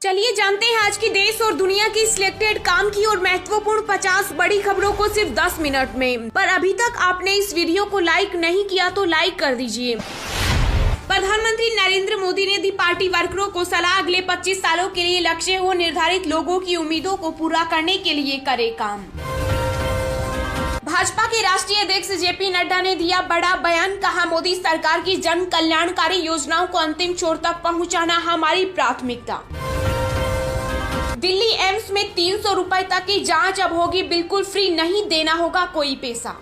चलिए जानते हैं आज की देश और दुनिया की सिलेक्टेड काम की और महत्वपूर्ण 50 बड़ी खबरों को सिर्फ 10 मिनट में। पर अभी तक आपने इस वीडियो को लाइक नहीं किया तो लाइक कर दीजिए। प्रधानमंत्री नरेंद्र मोदी ने दी पार्टी वर्करों को सलाह, अगले 25 सालों के लिए लक्ष्य हो, निर्धारित लोगों की उम्मीदों को पूरा करने के लिए करे काम। भाजपा के राष्ट्रीय अध्यक्ष जेपी नड्डा ने दिया बड़ा बयान, कहा मोदी सरकार की जन कल्याणकारी योजनाओं को अंतिम छोर तक पहुंचाना हमारी प्राथमिकता। दिल्ली एम्स में 300 रुपए तक की जांच अब होगी बिल्कुल फ्री, नहीं देना होगा कोई पैसा।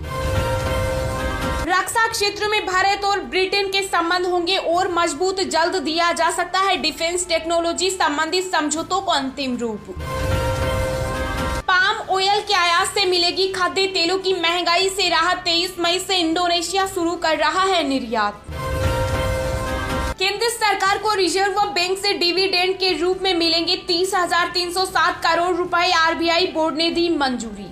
रक्षा क्षेत्र में भारत और ब्रिटेन के संबंध होंगे और मजबूत, जल्द दिया जा सकता है डिफेंस टेक्नोलॉजी संबंधित समझौतों को अंतिम रूप। पाम ऑयल के आयात से मिलेगी खाद्य तेलों की महंगाई से राहत, 23 मई से इंडोनेशिया शुरू कर रहा है निर्यात। केंद्र सरकार को रिजर्व बैंक से डिविडेंड के रूप में मिलेंगे 30,307 करोड़ रुपए, आरबीआई बोर्ड ने दी मंजूरी।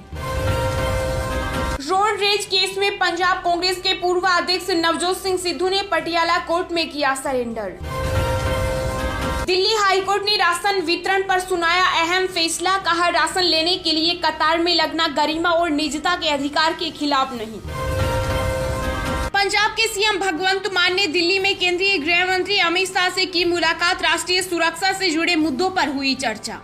रोड रेज केस में पंजाब कांग्रेस के पूर्व अध्यक्ष नवजोत सिंह सिद्धू ने पटियाला कोर्ट में किया सरेंडर। दिल्ली हाईकोर्ट ने राशन वितरण पर सुनाया अहम फैसला, कहा राशन लेने के लिए कतार में लगना गरिमा और निजता के अधिकार के खिलाफ नहीं। पंजाब के सीएम भगवंत मान ने दिल्ली में केंद्रीय गृह मंत्री अमित शाह से की मुलाकात, राष्ट्रीय सुरक्षा से जुड़े मुद्दों पर हुई चर्चा।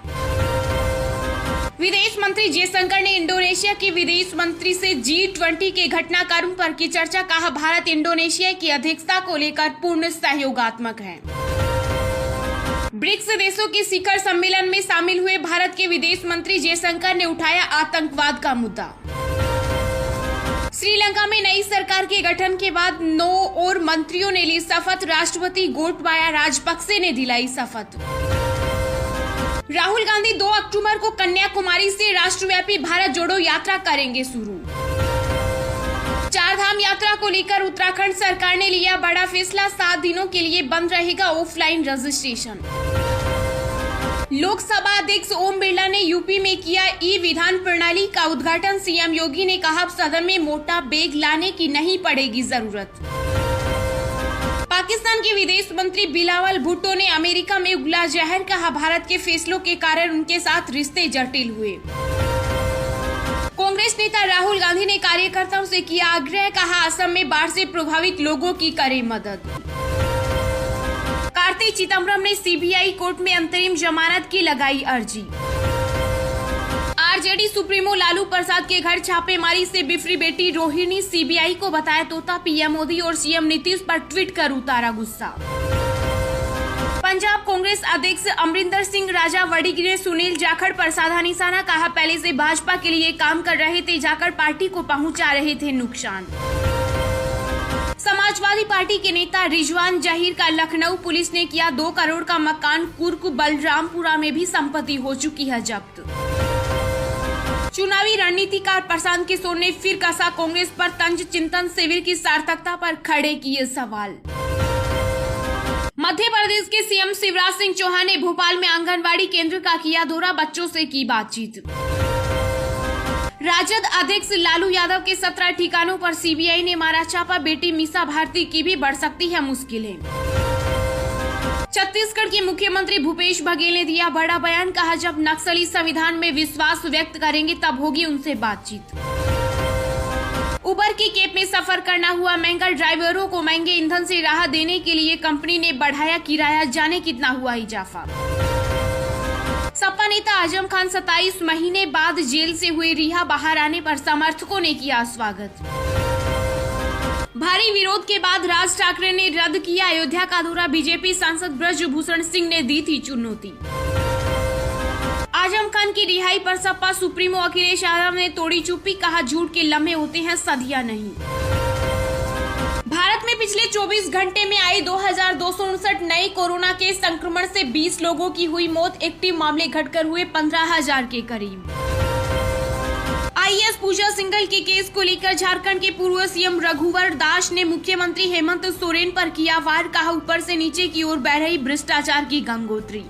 विदेश मंत्री जयशंकर ने इंडोनेशिया के विदेश मंत्री से G20 के घटनाक्रम पर की चर्चा, कहा भारत इंडोनेशिया की अध्यक्षता को लेकर पूर्ण सहयोगात्मक है। ब्रिक्स देशों के शिखर सम्मेलन में शामिल हुए भारत के विदेश मंत्री जयशंकर ने उठाया आतंकवाद का मुद्दा। श्रीलंका में नई सरकार के गठन के बाद 9 और मंत्रियों ने ली शपथ, राष्ट्रपति गोटबाया राजपक्षे ने दिलाई शपथ। राहुल गांधी 2 अक्टूबर को कन्याकुमारी से राष्ट्रव्यापी भारत जोड़ो यात्रा करेंगे शुरू। 4 धाम यात्रा को लेकर उत्तराखंड सरकार ने लिया बड़ा फैसला, 7 दिनों के लिए बंद रहेगा ऑफलाइन रजिस्ट्रेशन। लोकसभा अध्यक्ष ओम बिरला ने यूपी में किया ई विधान प्रणाली का उद्घाटन, सीएम योगी ने कहा सदन में मोटा बैग लाने की नहीं पड़ेगी जरूरत। पाकिस्तान के विदेश मंत्री बिलावल भुट्टो ने अमेरिका में उगला जहर, कहा भारत के फैसलों के कारण उनके साथ रिश्ते जटिल हुए। कांग्रेस नेता राहुल गांधी ने कार्यकर्ताओं से किया आग्रह, कहा असम में बाढ़ से प्रभावित लोगों की करें मदद। कार्ति चिदम्बरम ने सीबीआई कोर्ट में अंतरिम जमानत की लगाई अर्जी। आरजेडी सुप्रीमो लालू प्रसाद के घर छापेमारी से बिफरी बेटी रोहिणी, सीबीआई को बताया तोता, पीएम मोदी और सीएम नीतीश पर ट्वीट कर उतारा गुस्सा। पंजाब कांग्रेस अध्यक्ष अमरिंदर सिंह राजा वड़िग ने सुनील जाखड़ पर साधा निशाना, कहा पहले से भाजपा के लिए काम कर रहे थे, जाखड़ पार्टी को पहुंचा रहे थे नुकसान। समाजवादी पार्टी के नेता रिजवान जहीर का लखनऊ पुलिस ने किया 2 करोड़ का मकान कुर्क, बलरामपुरा में भी संपत्ति हो चुकी है जब्त। चुनावी रणनीतिकार प्रशांत किशोर ने फिर कसा कांग्रेस पर तंज, चिंतन शिविर की सार्थकता पर खड़े किए सवाल। मध्य प्रदेश के सीएम शिवराज सिंह चौहान ने भोपाल में आंगनबाड़ी केंद्र का किया दौरा, बच्चों से की बातचीत। राजद अध्यक्ष लालू यादव के 17 ठिकानों पर सीबीआई ने मारा छापा, बेटी मीसा भारती की भी बढ़ सकती है मुश्किलें। छत्तीसगढ़ के मुख्यमंत्री भूपेश बघेल ने दिया बड़ा बयान, कहा जब नक्सली संविधान में विश्वास व्यक्त करेंगे तब होगी उनसे बातचीत। उबर की कैब में सफर करना हुआ महंगा, ड्राइवरों को महंगे ईंधन से राहत देने के लिए कंपनी ने बढ़ाया किराया, जाने कितना हुआ इजाफा। सपा नेता आजम खान 27 महीने बाद जेल से हुए रिहा, बाहर आने पर समर्थकों ने किया स्वागत। भारी विरोध के बाद राज ठाकरे ने रद्द किया अयोध्या का दौरा, बीजेपी सांसद ब्रजभूषण सिंह ने दी थी चुनौती। आजम खान की रिहाई पर सपा सुप्रीमो अखिलेश यादव ने तोड़ी चुप्पी, कहा झूठ के लम्हे होते हैं सदियां नहीं। भारत में पिछले 24 घंटे में आए 2259 नए कोरोना के संक्रमण से 20 लोगों की हुई मौत, एक्टिव मामले घटकर हुए 15,000 के करीब। आईएएस पूजा सिंघल के केस को लेकर झारखंड के पूर्व सीएम रघुवर दास ने मुख्यमंत्री हेमंत सोरेन पर किया वार, कहा ऊपर से नीचे की ओर बह रही भ्रष्टाचार की गंगोत्री।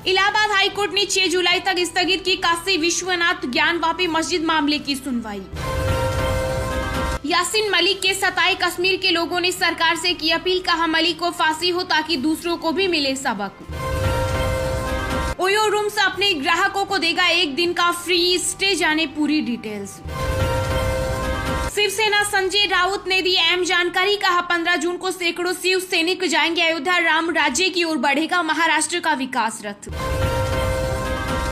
इलाहाबाद हाईकोर्ट ने 6 जुलाई तक स्थगित की काशी विश्वनाथ ज्ञानवापी मस्जिद मामले की सुनवाई। यासीन मलिक के सताए कश्मीर के लोगों ने सरकार से की अपील, कहा मलिक को फांसी हो ताकि दूसरों को भी मिले सबक। ओयो रूम्स अपने ग्राहकों को देगा 1 दिन का फ्री स्टे, जाने पूरी डिटेल्स। शिवसेना संजय राउत ने दी अहम जानकारी, कहा 15 जून को सैकड़ों शिव सैनिक जाएंगे अयोध्या, राम राज्य की ओर बढ़ेगा महाराष्ट्र का विकास रथ।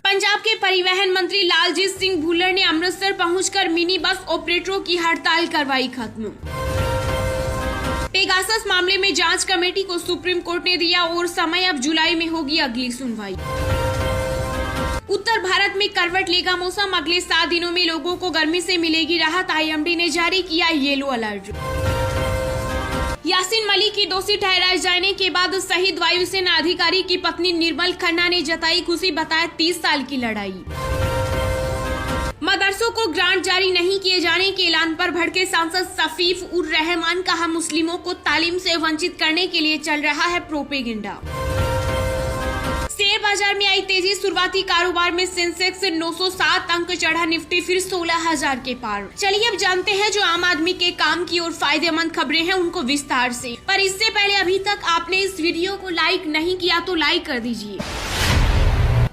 पंजाब के परिवहन मंत्री लालजीत सिंह भुल्लर ने अमृतसर पहुंचकर मिनी बस ऑपरेटरों की हड़ताल करवाई खत्म। पेगासस मामले में जांच कमेटी को सुप्रीम कोर्ट ने दिया और समय, अब जुलाई में होगी अगली सुनवाई। उत्तर भारत में करवट लेगा मौसम, अगले 7 दिनों में लोगों को गर्मी से मिलेगी राहत, आईएमडी ने जारी किया येलो अलर्ट। यासीन मलिक की दोषी ठहराए जाने के बाद शहीद वायुसेना अधिकारी की पत्नी निर्मल खन्ना ने जताई खुशी, बताया 30 साल की लड़ाई। मदरसों को ग्रांट जारी नहीं किए जाने के ऐलान पर भड़के सांसद सफीफ उर रहमान, कहा मुस्लिमों को तालीम से वंचित करने के लिए चल रहा है प्रोपेगेंडा। शेयर बाजार में आई तेजी, शुरुआती कारोबार में सेंसेक्स 907 अंक चढ़ा, निफ्टी फिर 16,000 के पार। चलिए अब जानते हैं जो आम आदमी के काम की और फायदेमंद खबरें हैं उनको विस्तार से। पर इससे पहले अभी तक आपने इस वीडियो को लाइक नहीं किया तो लाइक कर दीजिए।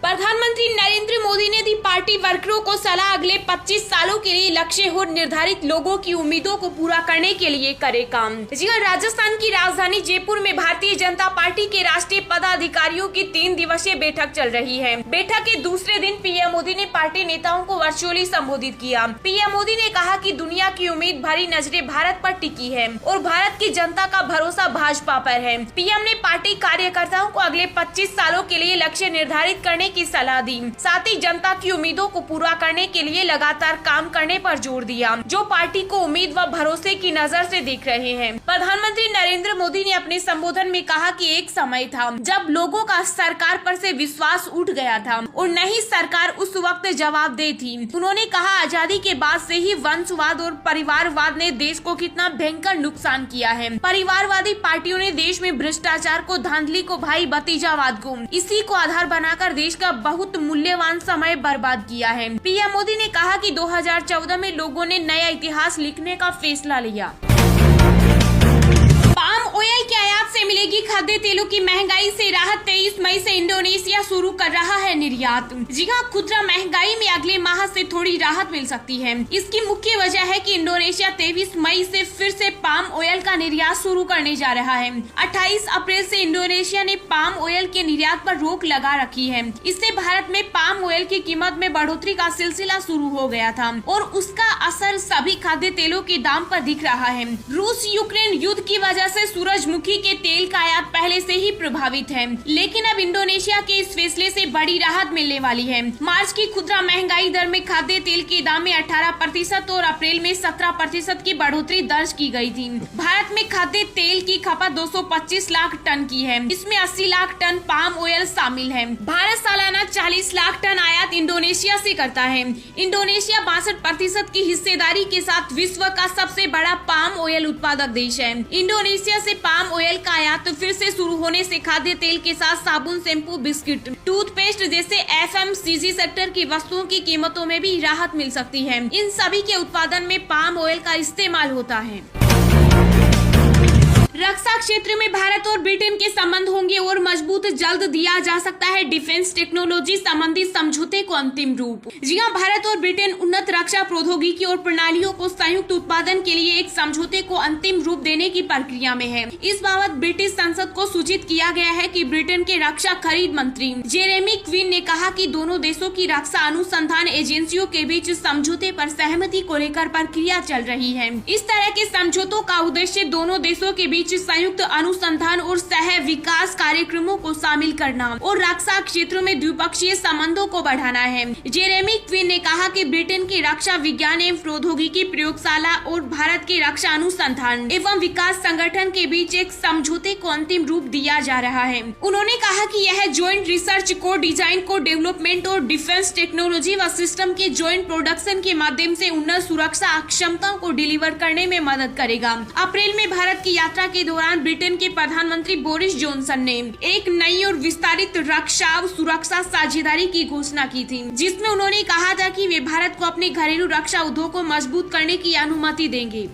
प्रधानमंत्री नरेंद्र मोदी ने दी पार्टी वर्करों को सलाह, अगले 25 सालों के लिए लक्ष्य हो, निर्धारित लोगों की उम्मीदों को पूरा करने के लिए करे काम। जी हां, राजस्थान की राजधानी जयपुर में भारतीय जनता पार्टी के राष्ट्रीय पदाधिकारियों की 3 दिवसीय बैठक चल रही है। बैठक के दूसरे दिन पीएम मोदी ने पार्टी नेताओं को वर्चुअली संबोधित किया। पीएम मोदी ने कहा कि दुनिया की उम्मीद भरी नजरें भारत पर टिकी है और भारत की जनता का भरोसा भाजपा पर है। पीएम ने पार्टी कार्यकर्ताओं को अगले 25 सालों के लिए लक्ष्य निर्धारित करने की सलाह दी, साथ ही जनता की उम्मीदों को पूरा करने के लिए लगातार काम करने पर जोर दिया, जो पार्टी को उम्मीद व भरोसे की नजर से देख रहे हैं। प्रधानमंत्री नरेंद्र मोदी ने अपने संबोधन में कहा कि एक समय था जब लोगों का सरकार पर से विश्वास उठ गया था और नई सरकार उस वक्त जवाबदेह थी। उन्होंने कहा आजादी के बाद से ही वंशवाद और परिवारवाद ने देश को कितना भयंकर नुकसान किया है। परिवारवादी पार्टियों ने देश में भ्रष्टाचार को, धांधली को, भाई भतीजावाद को, इसी को आधार बनाकर देश का बहुत मूल्यवान समय बर्बाद किया है। पीएम मोदी ने कहा कि 2014 में लोगों ने नया इतिहास लिखने का फैसला लिया। पाम ऑयल के आयात से मिलेगी खाद्य तेलों की महंगाई से राहत, 23 मई से इंडोनेशिया शुरू कर रहा है निर्यात। जी हां, खुदरा महंगाई में अगले माह से थोड़ी राहत मिल सकती है। इसकी मुख्य वजह है कि इंडोनेशिया 23 मई से फिर से पाम ऑयल का निर्यात शुरू करने जा रहा है। 28 अप्रैल से इंडोनेशिया ने पाम ऑयल के निर्यात पर रोक लगा रखी है। इससे भारत में पाम ऑयल की कीमत में बढ़ोतरी का सिलसिला शुरू हो गया था और उसका असर सभी खाद्य तेलों के दाम पर दिख रहा है। रूस यूक्रेन युद्ध की वजह से सूरजमुखी के तेल का आयात पहले से ही प्रभावित है, लेकिन अब इंडोनेशिया के इस फैसले से बड़ी राहत मिलने वाली है। मार्च की खुदरा महंगाई दर में खाद्य तेल के दाम में 18% और अप्रैल में 17% की बढ़ोतरी दर्ज की गई थी। भारत में खाद्य तेल की खपत 225 लाख टन की है, इसमें 80 लाख टन पाम ऑयल शामिल है। भारत सालाना 40 लाख टन आयात इंडोनेशिया से करता है। इंडोनेशिया 62% की हिस्सेदारी के साथ विश्व का सबसे बड़ा पाम ऑयल उत्पादक देश है। इंडोनेशिया से पाम ऑयल का आयात फिर से शुरू होने से खाद्य तेल के साथ साबुन, शैम्पू, बिस्किट, टूथपेस्ट जैसे एफएमसीजी सेक्टर की वस्तुओं की कीमतों में भी राहत मिल सकती है। इन सभी के उत्पादन में पाम ऑयल का इस्तेमाल होता है। रक्षा क्षेत्र में भारत और ब्रिटेन के संबंध होंगे और मजबूत, जल्द दिया जा सकता है डिफेंस टेक्नोलॉजी संबंधी समझौते को अंतिम रूप। जी हां, भारत और ब्रिटेन उन्नत रक्षा प्रौद्योगिकी और प्रणालियों को संयुक्त उत्पादन के लिए एक समझौते को अंतिम रूप देने की प्रक्रिया में है। इस बाबत ब्रिटिश संसद को सूचित किया गया है कि ब्रिटेन के रक्षा खरीद मंत्री जेरेमी क्वीन ने कहा कि दोनों देशों की रक्षा अनुसंधान एजेंसियों के बीच समझौते पर सहमति को लेकर प्रक्रिया चल रही है। इस तरह के समझौतों का उद्देश्य दोनों देशों के बीच संयुक्त अनुसंधान और सह विकास कार्यक्रमों को शामिल करना और रक्षा क्षेत्र में द्विपक्षीय संबंधों को बढ़ाना है। जेरेमी क्वीन ने कहा कि ब्रिटेन की रक्षा विज्ञान एवं प्रौद्योगिकी प्रयोगशाला और भारत के रक्षा अनुसंधान एवं विकास संगठन के बीच एक समझौते को अंतिम रूप दिया जा रहा है। उन्होंने कहा कि यह ज्वाइंट रिसर्च को, डिजाइन को, डेवलपमेंट और डिफेंस टेक्नोलॉजी व सिस्टम के ज्वाइंट प्रोडक्शन के माध्यम से उन्नत सुरक्षा क्षमताओं को डिलीवर करने में मदद करेगा। अप्रैल में भारत की यात्रा के दौरान ब्रिटेन के प्रधानमंत्री बोरिस जॉनसन ने एक नई और विस्तारित रक्षा सुरक्षा साझेदारी की घोषणा की थी, जिसमें उन्होंने कहा था कि वे भारत को अपने घरेलू रक्षा उद्योग को मजबूत करने की अनुमति देंगे।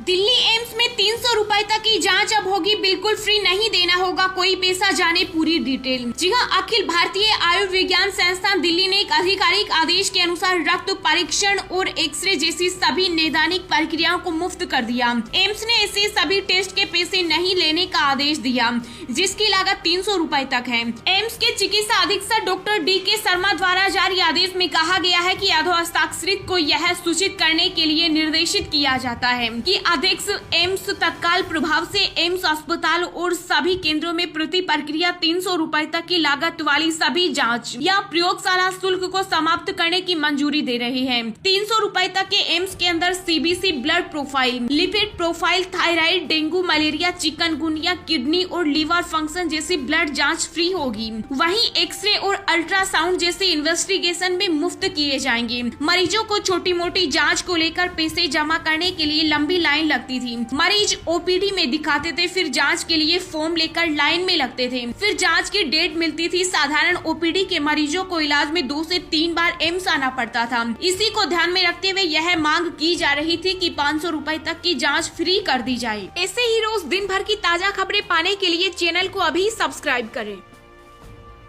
दिल्ली एम्स में 300 रुपए तक की जांच अब होगी बिल्कुल फ्री, नहीं देना होगा कोई पैसा, जाने पूरी डिटेल। जी हां, अखिल भारतीय आयुर्विज्ञान संस्थान दिल्ली ने एक आधिकारिक आदेश के अनुसार रक्त परीक्षण और एक्सरे जैसी सभी नैदानिक प्रक्रियाओं को मुफ्त कर दिया। एम्स ने ऐसे सभी टेस्ट के पैसे नहीं लेने का आदेश दिया, जिसकी लागत 300 रुपए तक है। एम्स के चिकित्सा अधीक्षक डॉक्टर डी.के. शर्मा द्वारा जारी आदेश में कहा गया है कि अधोहस्ताक्षरित को यह सूचित करने के लिए निर्देशित किया जाता है कि अध्यक्ष एम्स तत्काल प्रभाव से एम्स अस्पताल और सभी केंद्रों में प्रति प्रक्रिया 300 रुपए तक की लागत वाली सभी जांच या प्रयोगशाला शुल्क को समाप्त करने की मंजूरी दे रही है। 300 रुपए तक के एम्स के अंदर CBC, blood profile, lipid profile, thyroid, dengue, malaria, chikungunya, kidney और लीवर फंक्शन जैसी ब्लड जांच फ्री होगी। वहीं एक्सरे और अल्ट्रासाउंड जैसे इन्वेस्टिगेशन में मुफ्त किए जाएंगे। मरीजों को छोटी मोटी जांच को लेकर पैसे जमा करने के लिए लंबी लाइन लगती थी। मरीज ओपीडी में दिखाते थे, फिर जांच के लिए फॉर्म लेकर लाइन में लगते थे, फिर जांच की डेट मिलती थी। साधारण ओपीडी के मरीजों को इलाज में 2 से 3 बार एम्स आना पड़ता था। इसी को ध्यान में रखते हुए यह मांग की जा रही थी कि 500 रुपए तक की जांच फ्री कर दी जाए। ऐसे ही रोज दिन भर की ताजा खबरें पाने के लिए चैनल को अभी सब्सक्राइब करें।